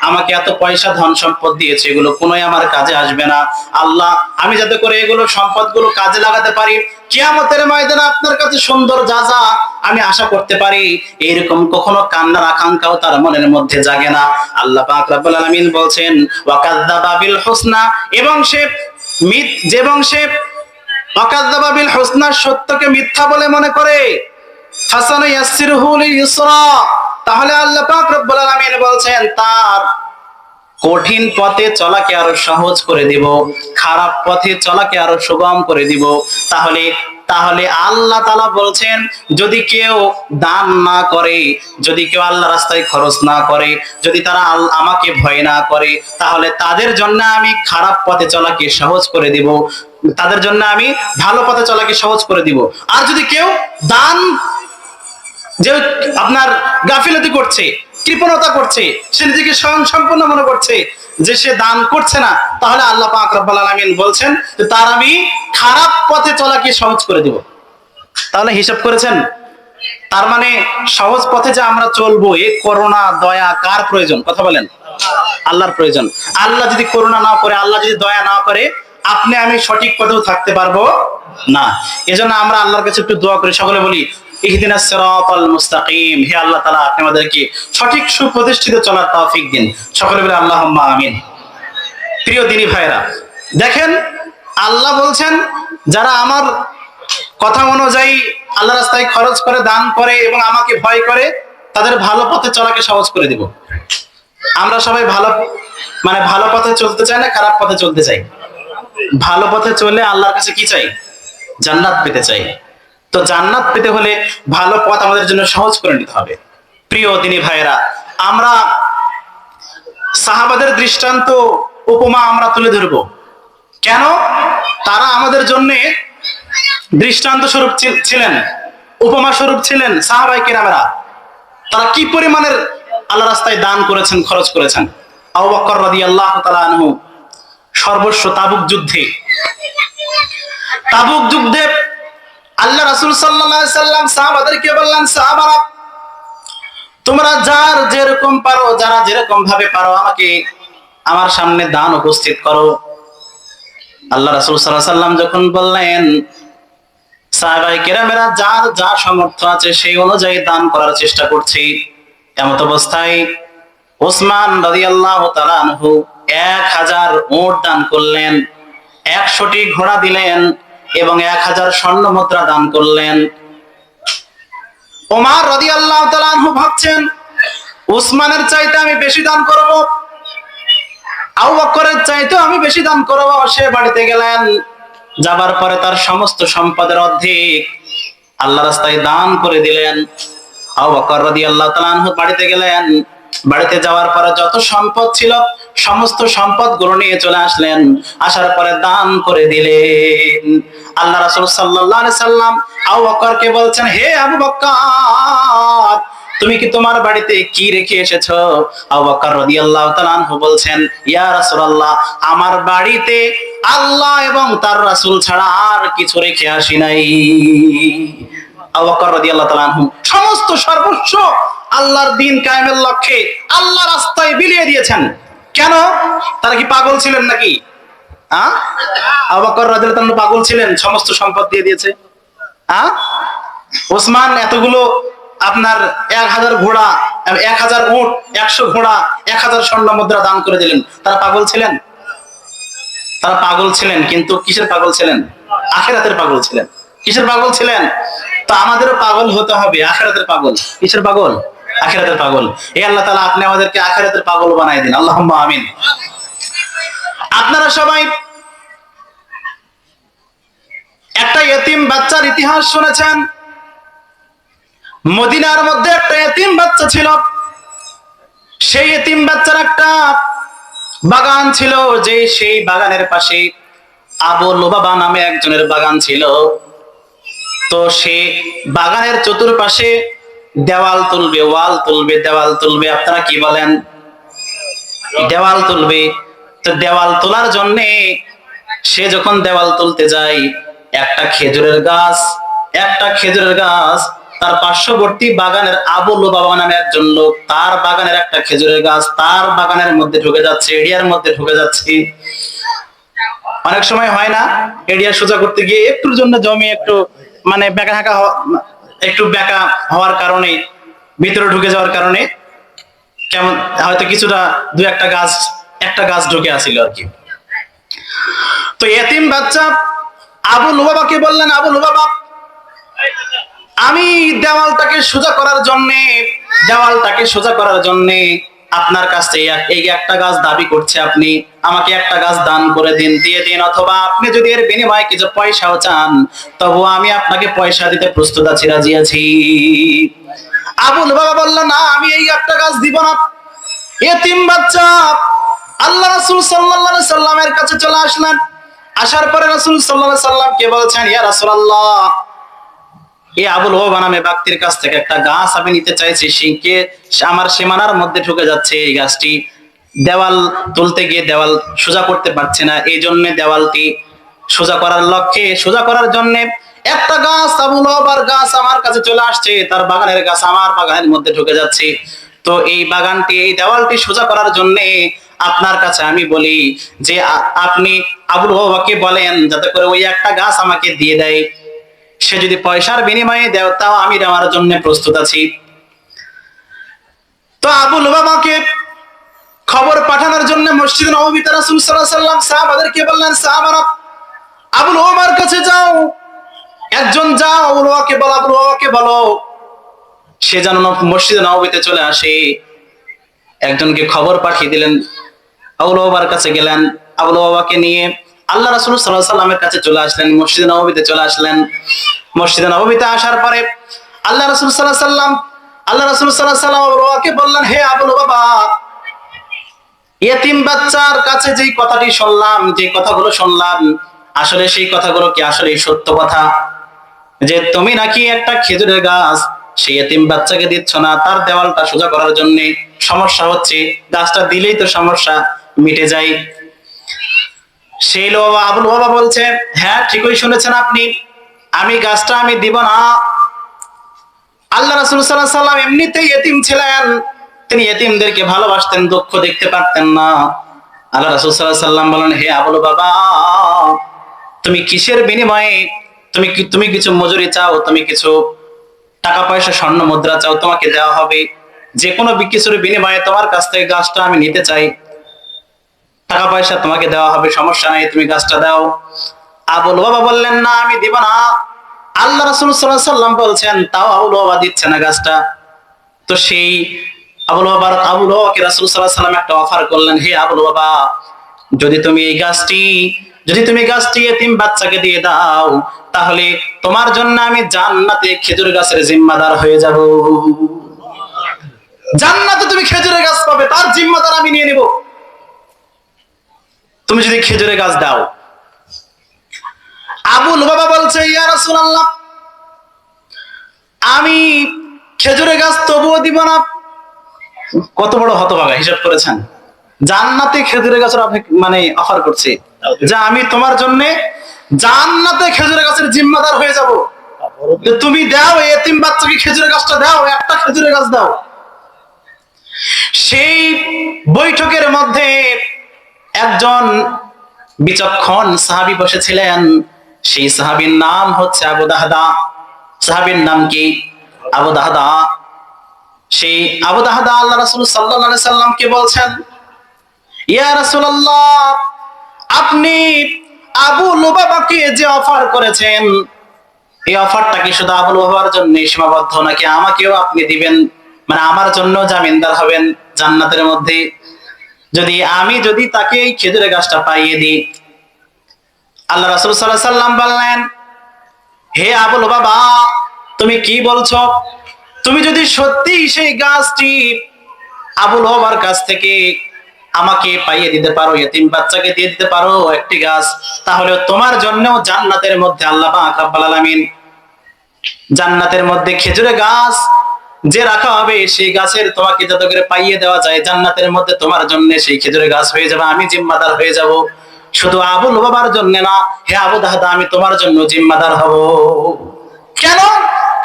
আমাকে এত পয়সা ধন সম্পদ দিয়েছে, এগুলো কোনোই আমার কাজে আসবে না, আল্লাহ আমি যাতে করে এগুলো সম্পদগুলো কাজে লাগাতে পারি, কিয়ামতের ময়দানে আপনার কাছে সুন্দর যাজা আমি আশা করতে পারি, এরকম কখনো কান্নার আকাঙ্ক্ষাও তার মনের মধ্যে জাগে না। আল্লাহ পাক রব্বুল আলামিন বলছেন ওয়াকাযযাবা বিল হুসনা, এবং সে ওয়াকাযযাবা বিল হুসনা, সত্যকে মিথ্যা বলে মনে করে। ফাসানুয়াসসিরুহু লিল ইউসরা, তাহলে আল্লাহ পাক রব্বুল আলামিন বলছেন তার কঠিন পথে চলাকে আরো সহজ করে দিব, খারাপ পথে চলাকে আরো সুগম করে দিব। তাহলে আল্লাহ তাআলা বলছেন যদি কেউ দান না করে, যদি কেউ আল্লাহ রাস্তায় খরচ না করে, যদি তারা আমাকে ভয় না করে, তাহলে তাদের জন্য আমি খারাপ পথে চলাকে সহজ করে দিব, তাদের জন্য আমি ভালো পথে চলাকে সহজ করে দিব। আর যদি কেউ দান, যে আপনার গাফিলতি করছে, কৃপণতা করছে, সে নিজেকে স্বয়ং সম্পূর্ণ মনে করছে যে সে দান করছে না, তাহলে আল্লাহ পাক রব্বুল আলামিন বলছেন যে তার আমি খারাপ পথে চলাকে সহজ করে দিব। তাহলে হিসাব করেছেন? তার মানে সহজ পথে যে আমরা চলবো, এই করুণা দয়া কার প্রয়োজন, কথা বলেন? আল্লাহর প্রয়োজন। আল্লাহ যদি করুণা না করে, আল্লাহ যদি দয়া না করে, আপনি আমি সঠিক পথেও থাকতে পারবো না। এজন্য আমরা আল্লাহর কাছে একটু দোয়া করি, সকলে বলি ইহদিনাস সিরাতাল মুস্তাকিম, হে আল্লাহ তাআলা আপনি আমাদেরকে সঠিক সুপ্রতিষ্ঠিত চলার তৌফিক দিন। সকলে বলি আল্লাহুম্মা আমিন। প্রিয় দিনী ভাইরা, দেখেন আল্লাহ বলছেন যারা আমার কথা অনুযায়ী আল্লাহর রাস্তায় খরচ করে, দান করে এবং আমাকে ভয় করে, তাদের ভালো পথে চলাকে সহজ করে দিব। আমরা সবাই ভালো পথে চলতে চাই না খারাপ পথে চলতে চাই? ভালো পথে চলে আল্লাহর কাছে কি চাই? জান্নাত পেতে চাই। তো জান্নাত পেতে হলে ভালো পথ আমাদের জন্য সহজ করে নিতে হবে। প্রিয় দিনী ভাইয়েরা, আমরা সাহাবাদের দৃষ্টান্ত উপমা আমরা তুলে ধরবো। কেন? তারা আমাদের জন্য দৃষ্টান্ত স্বরূপ ছিলেন, উপমা স্বরূপ ছিলেন। সাহাবায়ে কেরামেরা তারা কি পরিমাণের আল্লাহ রাস্তায় দান করেছেন, খরচ করেছেন। আবু বকর রাদিয়াল্লাহু তাআলা আনহু সর্বস্ব তাবুক যুদ্ধে আল্লাহ রাসূল সাল্লাল্লাহু আলাইহি সাল্লাম সাহাবাদেরকে বললেন, সাহাবারা তোমরা যার যেরকম পারো, যারা যেরকম ভাবে পারো আমাকে আমার সামনে দান উপস্থিত করো। আল্লাহ রাসূল সাল্লাল্লাহু আলাইহি সাল্লাম যখন বললেন, সাহাবায়ে কেরামেরা যার যা সামর্থ্য আছে সেই অনুযায়ী দান করার চেষ্টা করছি। এমত অবস্থায় ওসমান রাদিয়াল্লাহু তাআলা আনহু 1000 উট দান করলেন, 100টি ঘোড়া দিলেন এবং 1000 স্বর্ণ মুদ্রা দান করলেন। ওমর রাদিয়াল্লাহু তাআলা আনহু ভাবছেন, ওসমানের চাইতে আমি বেশি দান করব, আবু বকরের চাইতে আমি বেশি দান করব। সে বাড়িতে গেলেন, যাবার পরে তার সমস্ত সম্পদের অর্ধেক আল্লাহর রাস্তায় দান করে দিলেন। আবু বকর রাদিয়াল্লাহু তাআলা আনহু বাড়িতে গেলেন, বাড়িতে যাওয়ার পরে যত সম্পদ ছিল সমস্ত সম্পদ গুলো নিয়ে চলে আসলেন, আসার পরে দান করে দিলেন। আল্লাহ রাসূল সাল্লাল্লাহু আলাইহি সাল্লাম আবু বকরকে বলছেন, হে আবু বকর, তুমি কি তোমার বাড়িতে কি রেখে এসেছো? আবু বকর রাদিয়াল্লাহু তাআলা আনহু বলছেন, ইয়া রাসূলুল্লাহ, আমার বাড়িতে আল্লাহ এবং তার রাসূল ছাড়া আর কিছু রেখে আসি নাই। আবু বকর রাদিয়াল্লাহু তাআলা আনহু সমস্ত সর্বস্ব আল্লাহর দ্বীন কায়েমের লক্ষ্যে আল্লাহর রাস্তায় বিলিয়ে দিয়েছেন। কেন? তারা কি পাগল ছিলেন নাকি? আবু বকর রাদিয়াল্লাহু তাআলা পাগল ছিলেন, সমস্ত সম্পদ দিয়ে দিয়েছে? ওসমান এতগুলো আপনার 1000 ঘোড়া, 1000 উট, 100 ঘোড়া, 1000 স্বর্ণ মুদ্রা দান করে দিলেন। তারা পাগল ছিলেন? তারা পাগল ছিলেন, কিন্তু কিসের পাগল ছিলেন? আখিরাতের পাগল ছিলেন। কিসের পাগল ছিলেন? তো আমাদেরও পাগল হতে হবে, আখিরাতের পাগল। কিসের পাগল? আখিরাতের পাগল। এই আল্লাহ তাআলা আপনি আমাদেরকে আখিরাতের পাগল বানায় দিন, আল্লাহুম্মা আমিন। আপনারা সবাই একটা ইতিম বাচ্চার ইতিহাস শুনেছেন। মদিনার মধ্যে একটা ইতিম বাচ্চা ছিল। সেই ইতিম বাচ্চার একটা বাগান ছিল, যে সেই বাগানের পাশে আবু লুবাবা নামে একজনের বাগান ছিল। তো সে বাগানের চতুর্পাশে দেওয়াল তুলবে, ওয়াল তুলবে, দেওয়াল তুলবে। আপনারা কি বলেন? দেওয়াল তুলবে। তো দেওয়াল তোলার জন্য সে যখন দেওয়াল তুলতে যায়, একটা খেজুরের গাছ তার পার্শ্ববর্তী বাগানের আবু লুবাবা নামে একজন লোক, তার বাগানের একটা খেজুরের গাছ তার বাগানের মধ্যে ঢুকে যাচ্ছে, এরিয়ার মধ্যে ঢুকে যাচ্ছে। অনেক সময় হয় না, এরিয়া সোজা করতে গিয়ে একটুর জন্য জমি একটু মানে একটু বেঁকা হওয়ার কারণে, ভিতরে ঢুকে যাওয়ার কারণে কেমন হয়তো কিছুটা একটা গাছ ঢুকে আসিল আর কি। তো এতিম বাচ্চা আবু লুবাবাকে বললেন, আবু লুবাবা, আমি দেওয়ালটাকে সোজা করার জন্য আপনার কাছে এই একটা গাছ দাবি করছে, আপনি আমাকে একটা গাছ দান করে দিয়ে দিন, অথবা আপনি যদি এর বিনিময়ে কিছু পয়সাও চান তবু আমি আপনাকে পয়সা দিতে প্রস্তুত আছি, রাজি আছি। আবু লুবাবা বলল, না, আমি এই একটা গাছ দিব না। এতিম বাচ্চা আল্লাহ রাসূল সাল্লাল্লাহু আলাইহি সাল্লামের কাছে চলে আসলেন। আসার পরে রাসূল সাল্লাল্লাহু আলাইহি সাল্লামকে বলছেন, ইয়া রাসূলুল্লাহ, এই আবু লুবাবা নামে ব্যক্তির কাছ থেকে একটা গাছ আমি নিতে চাইছি, আমার সীমানার মধ্যে ঢুকে যাচ্ছে। এই গাছটি দেওয়াল তুলতে গিয়ে দেওয়াল সোজা করতে পারছে না, এই জন্য দেওয়ালটি সোজা করার জন্য একটা গাছ, আবু লুবাবার গাছ আমার কাছে চলে আসছে, তার বাগানের গাছ আমার বাগানের মধ্যে ঢুকে যাচ্ছে। তো এই দেওয়ালটি সোজা করার জন্য আপনার কাছে আমি বলি যে আপনি আবু লুবাবাকে বলেন যাতে করে ওই একটা গাছ আমাকে দিয়ে দেয়। সে যদি পয়সার বিনিময়ে দেয় তাও আমি দেওয়ার জন্য প্রস্তুত আছি। তো আবু লুবাবাকে খবর পাঠানোর জন্য মসজিদে নববীতে রাসূল সাল্লাল্লাহু আলাইহি ওয়াসাল্লাম সাহাবাদেরকে বললেন, সাহাবারা, আবু লুবাবার কাছে যাও, একজন যাও, আবু লুবাবাকে বলো সে যেন মসজিদে নববীতে চলে আসে। একজনকে খবর পাঠিয়ে দিলেন, আবু লুবাবার কাছে গেলেন, আবু লুবাবাকে নিয়ে আল্লাহ রাসূল সাল্লাল্লাহু আলাইহি ওয়াসাল্লামের কাছে চলে আসলেন, মসজিদে নববীতে চলে আসলেন। মসজিদে নববীতে আসার পরে আল্লাহ রাসূল সাল্লাল্লাহু আলাইহি ওয়াসাল্লাম আবু লুবাবাকে বললেন, হে আবু লুবাবা, ইতিম বাচ্চার কাছে যেই কথাগুলো শুনলাম, আসলে সেই কথাগুলো কি আসলে সত্য কথা? যে তুমি নাকি একটা খেজুরের গাছ সেই ইতিম বাচ্চাকে দিচ্ছ না, তার দেওয়ালটা সোজা করার জন্য সমস্যা হচ্ছে, গাছটা দিলেই তো সমস্যা মিটে যায়। সেই আবু লুবাবা বলছে, হ্যাঁ, ঠিকই শুনেছেন আপনি, আমি গাছটা দিব না। আল্লাহ রাসূল সাল্লাল্লাহু আলাইহি সাল্লাম এমনিতেই এতিম ছিলেন, তিনি এতিমদেরকে ভালোবাসতেন, দুঃখ দেখতে পারতেন না। আল্লাহ রাসূল সাল্লাল্লাহু আলাইহি সাল্লাম বলেন, হে আবুল বাবা, তুমি কিসের বিনিময়ে তুমি কিছু মজুরি চাও, তুমি কিছু টাকা পয়সা স্বর্ণ মুদ্রা চাও, তোমাকে দেওয়া হবে। যে কোনো কিছুর বিনিময়ে তোমার কাছ থেকে গাছটা আমি নিতে চাই, টাকা পয়সা তোমাকে দেওয়া হবে, সমস্যা নাই, তুমি গাছটা দাও। আবুল বাবা বললেন, না আমি দিব না। আল্লাহ রাসূল সাল্লাল্লাহু আলাইহি সাল্লাম বলছেন, তাও আবুল বাবা দিচ্ছে না গাছটা। তো সেই আবুল বাবাকে রাসূল সাল্লাল্লাহু আলাইহি সাল্লাম একটা অফার করলেন, হে আবুল বাবা, যদি তুমি এই গাছটি এতিম বাচ্চাকে দিয়ে দাও, তাহলে তোমার জন্য আমি জান্নাতে খেজুর গাছের জিম্মাদার হয়ে যাব। জান্নাতে তুমি খেজুরের গাছ পাবে, তার জিম্মাদার আমি নিয়ে নিব, তুমি যদি খেজুরের গাছ দাও। আবুল বাবা বলছে, ইয়া রাসূলুল্লাহ, আমি খেজুরের গাছ তবুও দিব না। কত বড় হতভাগা, হিসাব করেছেন? জান্নাতে খেজুরের গাছের মানে অফার করছে যে আমি তোমার জন্য জান্নাতে খেজুরের গাছের জিম্মাদার হয়ে যাব, তুমি দাও, এতিম বাচ্চাকে খেজুরের গাছটা দাও, একটা খেজুরের গাছ দাও। সেই বৈঠকের মধ্যে একজন বিচক্ষণ সাহাবী বসেছিলেন, সেই সাহাবীর নাম হচ্ছে আবু দাহদা। সাহাবীর নাম কি? আবু দাহদা। সেই আবু দাহদা আল্লাহ রাসূল সাল্লাল্লাহু আলাইহি সাল্লামকে বলছেন, ইয়া রাসূলুল্লাহ, আপনি আবু লুবাবাকে যে অফার করেছেন, এই অফারটা কি শুধু আবু লুবাবার জন্য সীমাবদ্ধ, নাকি আমাকেও আপনি দিবেন? মানে আমার জন্য জামিনদার হবেন জান্নাতের মধ্যে, যদি তাকে এই খেজুরের গাছটা পাইয়ে দিই। আল্লাহ রাসূল সাল্লাল্লাহু আলাইহি সাল্লাম বললেন, হে আবু লুবাবা, তুমি কি বলছো? তুমি যদি সত্যি সেই গাছটি আবু লুবাবার কাছ থেকে আমাকে পাইয়ে দিতে পারো, এতিম বাচ্চাকে দিয়ে দিতে পারো একটি গাছ, তাহলে তোমার জন্য জান্নাতের মধ্যে আল্লাহ পাক রব্বুল আলামিন জান্নাতের মধ্যে খেজুরের গাছ যে রাখা হবে, সেই গাছের তোমাকে যত করে পাইয়ে দেওয়া যায়, জান্নাতের মধ্যে তোমার জন্য সেই খেজুরের গাছ হয়ে যাবে, আমি জিম্মাদার হয়ে যাব। শুধু আবু লুবাবার জন্য না, হে আবু দাহদা, আমি তোমার জন্য জিম্মাদার হব। কেন?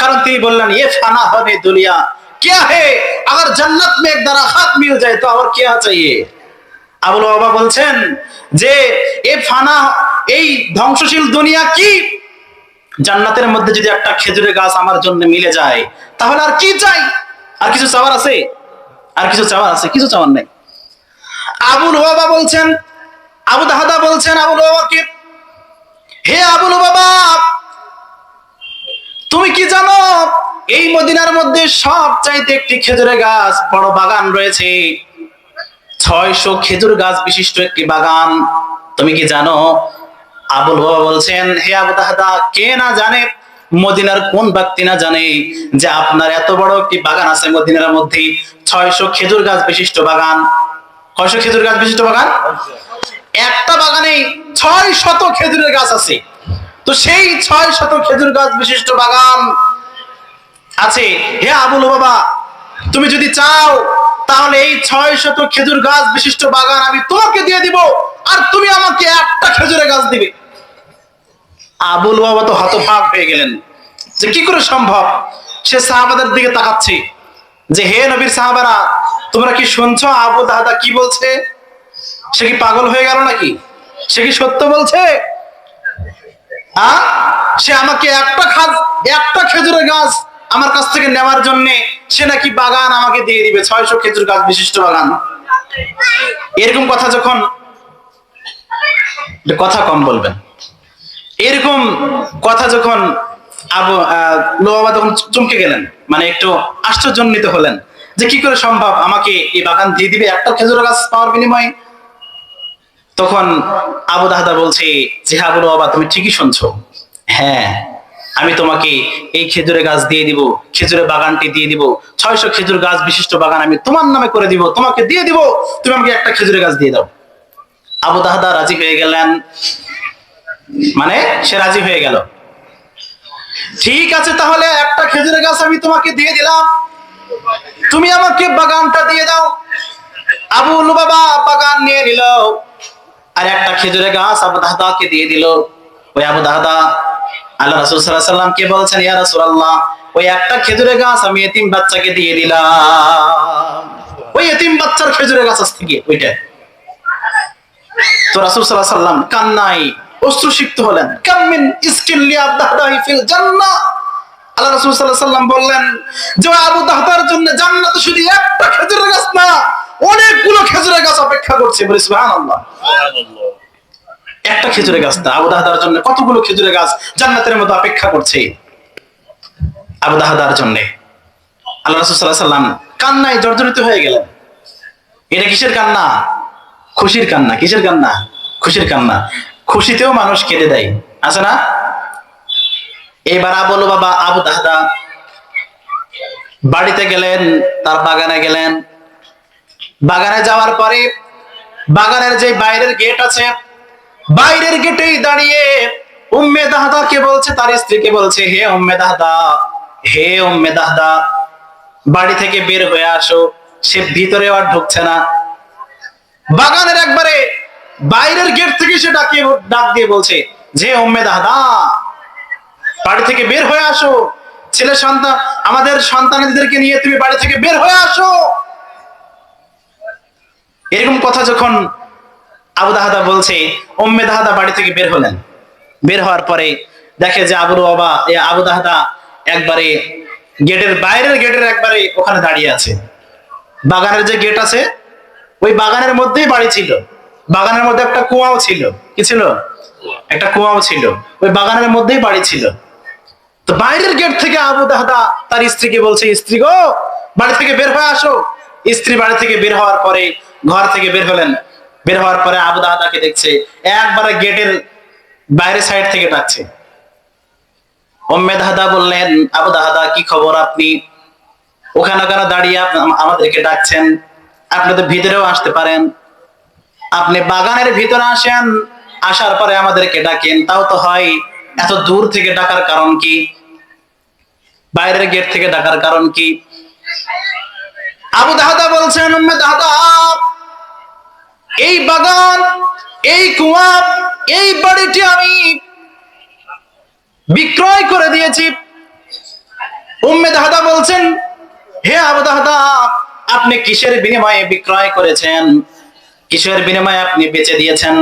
কারণ তিনি বললেন, ये फाना होने दुनिया क्या है, अगर जन्नत में एक दरख्त मिल जाए तो और क्या चाहिए। আবুল বাবা বলছেন যে এই ধ্বংসশীল দুনিয়া কি, জান্নাতের মধ্যে যদি একটা খেজুরের গাছ আমার জন্য মিলে যায়, তাহলে আর কি চাই? আর কিছু চাওয়ার আছে? কিছু চাওয়ার নাই। আবুল বাবা বলছেন, আবু দাহদা বলছেন আবুল বাবাকে, হে আবুল বাবা, তুমি কি জানো এই মদিনার মধ্যে সব চাইতে একটি খেজুরের গাছ, বড় বাগান রয়েছে, 600 খেজুর গাছ বিশিষ্ট একটি বাগান, তুমি কি জানো? আবুল বাবা বলছেন, হে আবু দাহদা, কে না জানে, মদিনার কোন ব্যক্তি না জানে যে আপনার এত বড় একটি বাগান আছে মদিনার মধ্যে, 600 খেজুর গাছ বিশিষ্ট বাগান। কয়শো খেজুর গাছ বিশিষ্ট বাগান? একটা বাগানে 600 খেজুরের গাছ আছে। তো সেই 600 খেজুর গাছ বিশিষ্ট বাগান আছে, হে আবুল বাবা, তুমি যদি চাও তাহলে এই 600 খেজুর গাছ বিশিষ্ট বাগান আমি তোমাকে দিয়ে দিব, আর তুমি আমাকে একটা খেজুরের গাছ দিবে। আবুল বাবা তো হতবাক হয়ে গেলেন যে কি করে সম্ভব। সে সাহাবাদের দিকে তাকাচ্ছে যে, হে নবীর সাহাবারা, তোমরা কি শুনছো আবু দাহদা কি বলছে? সে কি পাগল হয়ে গেল নাকি? সে কি সত্য বলছে? সে আমাকে একটা খেজুরের গাছ আমার কাছ থেকে নেওয়ার জন্য সে নাকি বাগান আমাকে দিয়ে দিবে, 600 খেজুর গাছ বিশিষ্ট বাগান। এরকম কথা যখন, কথা কম বলবেন, এরকম কথা যখন আবু লুবাবা তখন চমকে গেলেন, মানে একটু আশ্চর্যান্বিত হলেন যে কি করে সম্ভব আমাকে এই বাগান দিয়ে দিবে একটা খেজুর গাছ পাওয়ার বিনিময়ে। তখন আবু দাহদা বলছে যে, আবু লুবাবা, তুমি ঠিকই শুনছো, হ্যাঁ, আমি তোমাকে এই খেজুরের গাছ দিয়ে দিব, খেজুরের বাগানটি দিয়ে দিব, 600 খেজুর গাছ বিশিষ্ট বাগান আমি তোমার নামে করে দিব, তোমাকে দিয়ে দিব, তুমি আমাকে একটা খেজুরের গাছ দিয়ে দাও। আবু দাহদা রাজি হয়ে গেলেন, মানে সে রাজি হয়ে গেল। ঠিক আছে, তাহলে একটা খেজুরের গাছ আমি তোমাকে দিয়ে দিলাম, তুমি আমাকে বাগানটা দিয়ে দাও। আবু লুবাবা বাগান নিয়ে নিল, আর একটা খেজুরের গাছ আবু দাহদাকে দিয়ে দিল। ওই আবু দাহদা আল্লাহ রাসূল সাল্লাল্লাহু আলাইহি ওয়াসাল্লামকে বলছেন, ইয়া রাসূলুল্লাহ, ওই একটা খেজুরের গাছ আমি এতিম বাচ্চাকে দিয়ে দিলাম, ওই এতিম বাচ্চার খেজুরের গাছ আজ থেকে ওইটা। তো রাসূল সাল্লাল্লাহু আলাইহি ওয়াসাল্লাম কান্নায় অশ্রুসিক্ত হলেন। কাম মিন ইসকিন লিআবদাহি ফিল জান্নাহ, আল্লাহ রাসূল সাল্লাল্লাহু আলাইহি ওয়াসাল্লাম বললেন যে আবু দাহদার জন্য জান্নাতে শুধু একটা খেজুরের গাছ না, অনেকগুলো খেজুরের গাছ অপেক্ষা করছে। বলি সুবহানাল্লাহ। একটা খেজুরের গাছ না, আবু দাহদার জন্য কতগুলো খেজুরের গাছ জান্নাতের মধ্যে অপেক্ষা করছে আবু দাহদার জন্য। আল্লাহ রাসূল সাল্লাল্লাহু আলাইহি ওয়াসাল্লাম কান্নায় জর্জরিত হয়ে গেলেন। এটা কিসের কান্না? খুশির কান্না। কিসের কান্না? খুশির কান্না। খুশিতেও মানুষ কেঁদে দেয়, আছে না? এবার বলো বাবা আবু দাহদা বাড়িতে গেলেন, তার বাগানে গেলেন। বাগানে যাওয়ার পরে বাগানের যে বাইরের গেট আছে, বাইরের গেটেই দাঁড়িয়ে উম্মে দাহদাকে বলছে, তার স্ত্রীকে বলছে, হে উম্মে দাহদা, হে উম্মে দাহদা, বাড়ি থেকে বের হয়ে আসো। সে ভিতরেও আর ঢুকছে না। বাগানের একবারে বাইরের গেট থেকে সে ডাক দিয়ে বলছে যে উম্মে দাহদা, বাড়ি থেকে বের হয়ে আসো, ছেলে সন্তান, আমাদের সন্তানদেরকে নিয়ে তুমি বাড়ি থেকে বের হয়ে আসো। এরকম কথা যখন আবু দাহদা বলছে, উম্মে দাহদা বাড়ি থেকে বের হলেন। বের হওয়ার পরে দেখে যে আবু দাহদা একবারে গেটের বাইরের গেটের একবারে ওখানে দাঁড়িয়ে আছে। বাগানের যে গেট আছে ওই বাগানের মধ্যেই বাড়ি ছিল। বাগানের মধ্যে একটা কুয়াও ছিল। কি ছিল? একটা কুয়াও ছিল। ওই বাগানের মধ্যেই বাড়ি ছিল। তো বাইরের গেট থেকে আবু দাহদা তার স্ত্রীকে বলছে, স্ত্রী গো, বাড়ি থেকে বের হয়ে আসো। স্ত্রী বাড়ি থেকে বের হওয়ার পরে ঘর থেকে বের হলেন। বের হওয়ার পরে আবু দাহদাকে দেখছে, একবারে গেটের বাইরের সাইড থেকে ডাকছে। উম্মে দাহদা বললেন, আবু দাহদা কি খবর, আপনি ওখানে ওখানে দাঁড়িয়ে আমাদেরকে ডাকছেন? আপনি তো ভিতরেও আসতে পারেন, আপনি বাগানের ভিতরে আসেন, আসার পরে আমাদেরকে ডাকেন, তাও তো হয়। এত দূর থেকে ডাকার কারণ কি? বাইরের গেট থেকে ডাকার কারণ কি? আবু দাহদা বলছেন, উম্মে দাহদা, এই বাগান, এই কুয়া, এই বাড়িটি আমি বিক্রয় করে দিয়েছি। উম্মে দাহদা বলছেন, হে আবু দাহদা, আপনি কিসের বিনিময়ে বিক্রয় করেছেন? কিসের বিনিময়ে আপনি বেচে দিয়েছেন?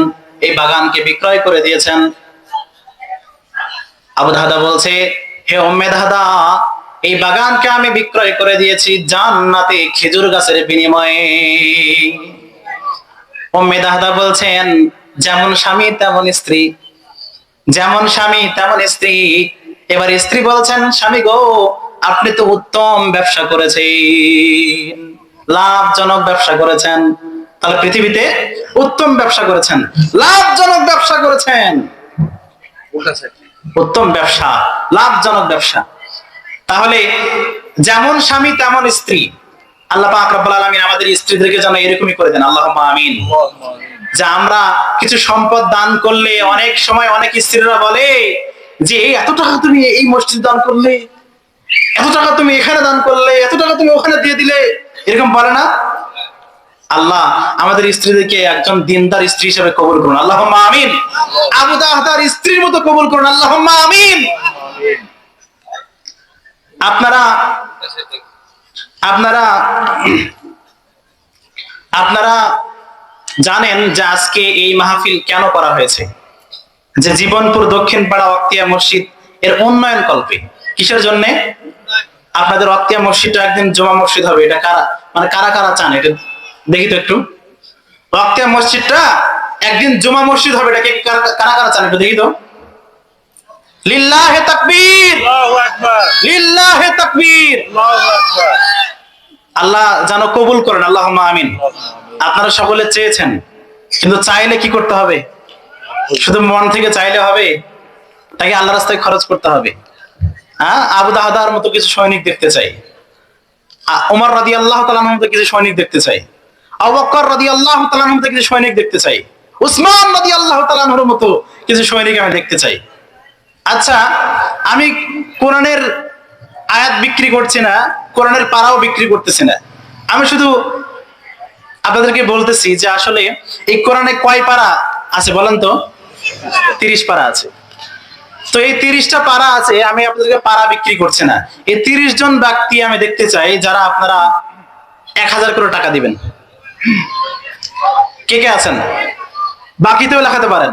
এই বাগানকে বিক্রয় করে দিয়েছেন? আবু দাহদা বলছে, হে উম্মে দাহদা, এই বাগানকে আমি বিক্রয় করে দিয়েছি জান্নাতে খেজুর গাছের বিনিময়ে। উম্মে দাহদা বলছেন, যেমন স্বামী তেমন স্ত্রী, যেমন স্বামী তেমন স্ত্রী। এবার স্ত্রী বলছেন, স্বামী গো, আপনি তো উত্তম ব্যবসা করেছেন, লাভজনক ব্যবসা করেছেন। তাহলে পৃথিবীতে উত্তম ব্যবসা করেছেন, লাভজনক ব্যবসা করেছেন। উত্তম ব্যবসা, লাভজনক ব্যবসা। তাহলে যেমন স্বামী তেমন স্ত্রী। আল্লাহ পাক রব্বুল আলামিন আমাদের স্ত্রীদেরকে যেন এরকমই করে দেন, আল্লাহুম্মা আমিন। যে আমরা কিছু সম্পদ দান করলে অনেক সময় অনেক স্ত্রীরা বলে যে এত টাকা তুমি এই মসজিদ দান করলে, এত টাকা তুমি এখানে দান করলে, এত টাকা তুমি ওখানে দিয়ে দিলে, এরকম বলে না? আল্লাহ আমাদের স্ত্রীদেরকে একজন দিনদার স্ত্রী হিসেবে কবুল করুন, আল্লাহুম্মা আমিন। আবু দাহদার স্ত্রীর মতো কবুল করুন, আল্লাহুম্মা আমিন। আপনারা আপনারা আপনারা জানেন যে আজকে এই মাহফিল কেন করা হয়েছে? যে জীবনপুর দক্ষিণ পাড়া ওয়াক্তিয়া মসজিদ এর উন্নয়ন কল্পে। কিসের জন্য? আপনাদের ওয়াক্তিয়া মসজিদটা একদিন জমা মসজিদ হবে। এটা কারা কারা চান? এটা দেখি তো একটু। ওয়াক্তিয়া মসজিদটা একদিন জমা মসজিদ হবে, এটাকে কারা কারা চান একটু দেখি তো। লিল্লাহে তাকবীর, আল্লাহু আকবার, লিল্লাহে তাকবীর, আল্লাহু আকবার। আল্লাহ যেন কবুল করেন, আল্লাহুম্মা আমিন। আপনারা সকলে চেয়েছেন, কিন্তু চাইলে কি করতে হবে? শুধু মন থেকে চাইলে হবে? তাকে আল্লাহ রাস্তায় খরচ করতে হবে। হ্যাঁ, আবু দাহদার মতো কিছু সৈনিক দেখতে চাই, ওমর রাদিয়াল্লাহু তাআলার মতো কিছু সৈনিক দেখতে চাই, আবু বকর রাদিয়াল্লাহু তাআলার মতো কিছু সৈনিক দেখতে চাই, উসমান রাদিয়াল্লাহু তাআলার মতো কিছু সৈনিক আমি দেখতে চাই। আচ্ছা, আমি কোরআনের আয়াত বিক্রি করছি না, কোরআনের পারাও বিক্রি করতেছি না। আমি শুধু আপনাদেরকে বলতেছি যে আসলে এই কোরআনে কয় পারা আছে বলেন তো? 30 পারা আছে। তো তো এই 30টা পাড়া আছে, আমি আপনাদেরকে পাড়া বিক্রি করছি না। এই 30 জন ব্যক্তি আমি দেখতে চাই যারা আপনারা 1000 করে টাকা দিবেন। কে কে আছেন? বাকিতেও লেখাতে পারেন।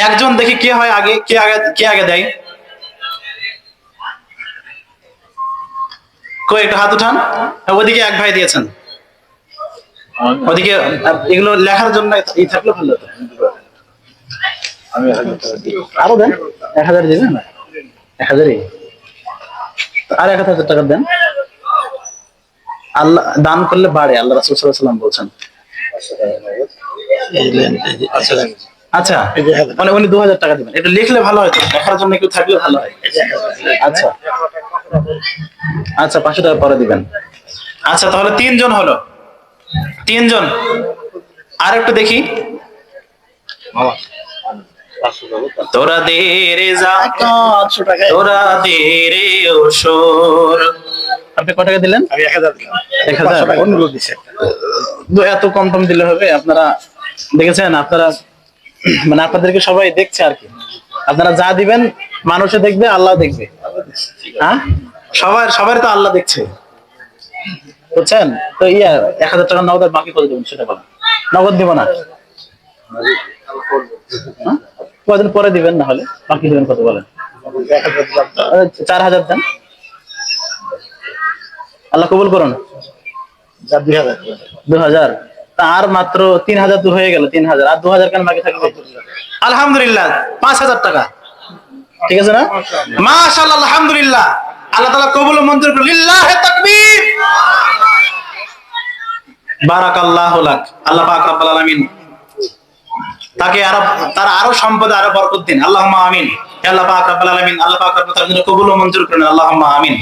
একজন দেখি কে হয় আগে, কে আগে দেয়। কই একটু হাত উঠান। ওদিকে এক ভাই দিয়েছেন, ওদিকে এগুলো লেখার জন্য এই থাকলে ভালো হতো। আরো দেন, 1000 দিবেন, 1000ই আর 1000 টাকা দেন। আল্লাহ দান করলে বাড়ে, আল্লাহ রাসূল সাল্লাল্লাহু আলাইহি ওয়াসাল্লাম বলছেন। আচ্ছা, মানে উনি 2000 টাকা দিবেন। এটা লিখলে ভালো হয়, লেখার জন্য কেউ থাকলে ভালো হয়। আচ্ছা আচ্ছা, 500 টাকা পরে দিবেন। আচ্ছা, তাহলে 3 জন হলো, 3 জন। আর একটু দেখি। তোরা দে রে যাকাত, তোরা দে রে ওসর। আপনি কত টাকা দিলেন? আমি 1000 দিলাম। 1000 অনুরোধ দিছেন, এত কম কম দিলে হবে? আপনারা দেখেছেন, আপনারা মানে আপনাদেরকে সবাই দেখছে আর কি। আপনারা যা দিবেন মানুষে দেখবে, আল্লাহ দেখবে। হ্যাঁ, সবার তো আল্লাহ দেখছে, বুঝছেন? তো 1000 টাকা নগদ, বাকি কত দেবেন সেটা বলেন। নগদ দিব না, কদিন পরে দিবেন, না হলে বাকি দিবেন কত বলেন? 4000 দেন, আল্লাহ কবুল করুন। 2000, আর মাত্র 3000 তো হয়ে গেল। 3000 আর 2000 কেন বাকি থাকবে? আলহামদুলিল্লাহ, 5000 টাকা। ঠিক আছে না? মাশাআল্লাহ, আলহামদুলিল্লাহ। আল্লাহ তাআলা কবুল ও মঞ্জুর করুন। লিল্লাহি তাকবীর, বারাকাল্লাহু লাক। আল্লাহ পাক রব্বুল আলামিন তাকে আরো সম্পদে আরো বরকত দিন, আল্লাহুম্মা আমিন। আল্লাহ পাক রব্বুল আলামিন, আল্লাহ পাক রব্বুল আলামিন কবুল ও মঞ্জুর করুন, আল্লাহুম্মা আমিন।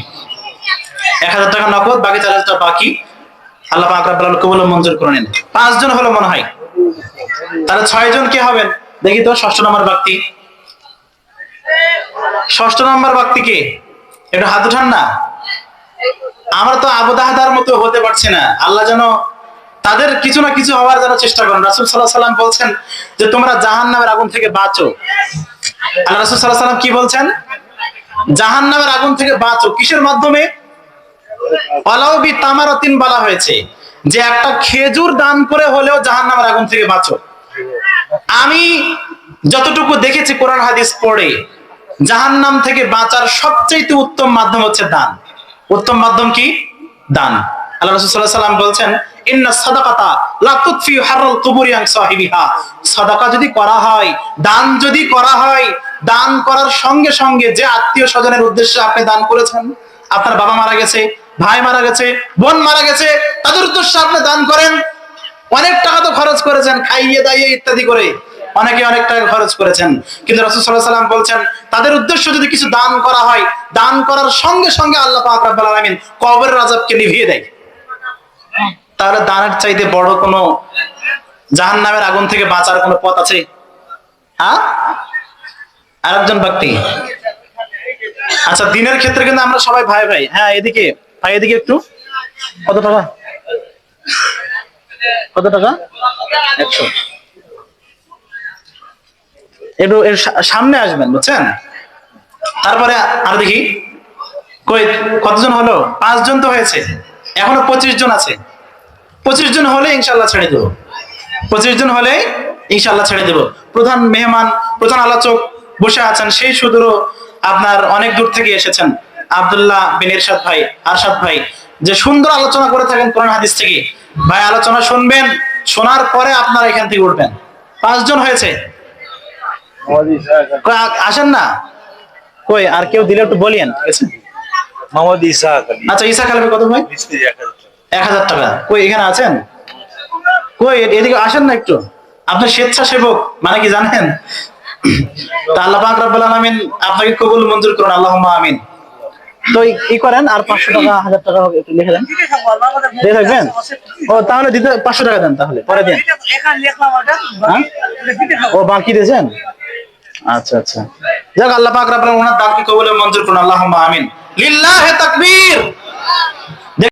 1000 টাকা নগদ, বাকি 4000 টাকা বাকি, আল্লাহ পাক রব্বুল আলামিন কবুল ও মঞ্জুর করে নেন। 5 জন হলো মনে হয়, তাহলে 6 জন কে হবেন দেখি তো। 6ষ্ঠ নম্বর ব্যক্তি, 6ষ্ঠ নম্বর ব্যক্তি কে? একটু হাত উঠান না। আমরা তো আবু দাহদার মতো হতে পারছি না। আল্লাহ যেন তাদের কিছু না কিছু হওয়ার যেন চেষ্টা করেন। রাসূল সাল্লাল্লাহু আলাইহি ওয়াসাল্লাম বলছেন যে তোমরা জাহান্নামের আগুন থেকে বাঁচো। আল্লাহ রাসূল সাল্লাল্লাহু আলাইহি ওয়াসাল্লাম কি বলছেন? জাহান্নামের আগুন থেকে বাঁচো। কিসের মাধ্যমে? ওয়ালাউ বি তামারাতিন বলা হয়েছে যে একটা খেজুর দান করে হলেও জাহান্নামের আগুন থেকে বাঁচো। আমি যতটুকু দেখেছি কোরআন হাদিস পড়ে, জাহান্নাম থেকে বাঁচার সবচেয়ে উত্তম মাধ্যম হচ্ছে দান। উত্তম মাধ্যম কি? দান। আল্লাহ রাসূল সাল্লাল্লাহু আলাইহি ওয়াসাল্লাম বলছেন, ইন্নাস সাদাকাতা লা তুতফি হাররাল কুবুরি আন সাহিবিহা। সাদাকা যদি করা হয়, দান যদি করা হয়, দান করার সঙ্গে সঙ্গে যে আত্মীয় স্বজনের উদ্দেশ্যে আপনি দান করেছেন, আপনার বাবা মারা গেছে, ভাই মারা গেছে, বোন মারা গেছে, তাদের উদ্দেশ্যে আপনি দান করেন। অনেক টাকা তো খরচ করেছেন, খাইয়ে দাইয়ে ইত্যাদি করে অনেকে অনেক টাকা খরচ করেছেন, কিন্তু রাসূল সাল্লাল্লাহু আলাইহি ওয়াসাল্লাম বলছেন তাদের উদ্দেশ্যে যদি কিছু দান করা হয়, দান করার সঙ্গে সঙ্গে আল্লাহ পাক রব্বুল আলামিন কবরের আযাবকে নিভিয়ে দেয়। তাহলে দানের চাইতে বড় কোনো জাহান্নামের আগুন থেকে বাঁচার কোনো পথ আছে? হ্যাঁ, আরেকজন ব্যক্তি। আচ্ছা, দিনের ক্ষেত্রে কিন্তু আমরা সবাই ভাই ভাই। হ্যাঁ, এদিকে ভাই, এদিকে একটু। কত টাকা? কত টাকা? 100। একটু এর সামনে আসবেন, বুঝছেন? তারপরে আর দেখি কই কতজন হলো? 5 জন তো হয়েছে, এখনো 25 জন আছে। 25 জন হলে ইনশাআল্লাহ ছেড়ে দেব। 25 জন হলে ইনশাআল্লাহ ছেড়ে দেব। প্রধান মেহমান, প্রধান আলোচক বসে আছেন, সেই সুদূর আপনার অনেক দূর থেকে এসেছেন আব্দুল্লাহ বিন ইরশাদ ভাই, আরশাদ ভাই, যে সুন্দর আলোচনা করে থাকেন কোরআন হাদিস থেকে। ভাই আলোচনা শুনবেন, শোনার পরে আপনারা এখান থেকে উঠবেন। 5 জন হয়েছে, আসেন না। কই আর কেউ দিলে একটু বলিয়েন, ঠিক আছে? মোহাম্মদ ঈসা। আচ্ছা, ঈসা খালের কত ভাই? 1000 টাকা। কই এখানে আছেন? কই এদিকে আসেন না একটু। আপনি স্বেচ্ছাসেবক মানে কি জানেন? তা আল্লাহ পাক রব্বুল আলামিন আপনাকে কবুল মঞ্জুর করুন, আল্লাহুম্মা আমিন। তো ই করেন, আর 500 টাকা 1000 টাকা হবে, একটু লিখে দেন। দিয়ে থাকবেন? ও তাহলে দিতে 500 টাকা দেন, তাহলে পরে দেন। ও বাকি দিয়েছেন? আচ্ছা আচ্ছা, যাক, আল্লাহ পাক রব্বুল আলামিন ওনার দানকে কবুল ও মঞ্জুর করুন, আল্লাহুম্মা আমিন। লিল্লাহি তাকবীর।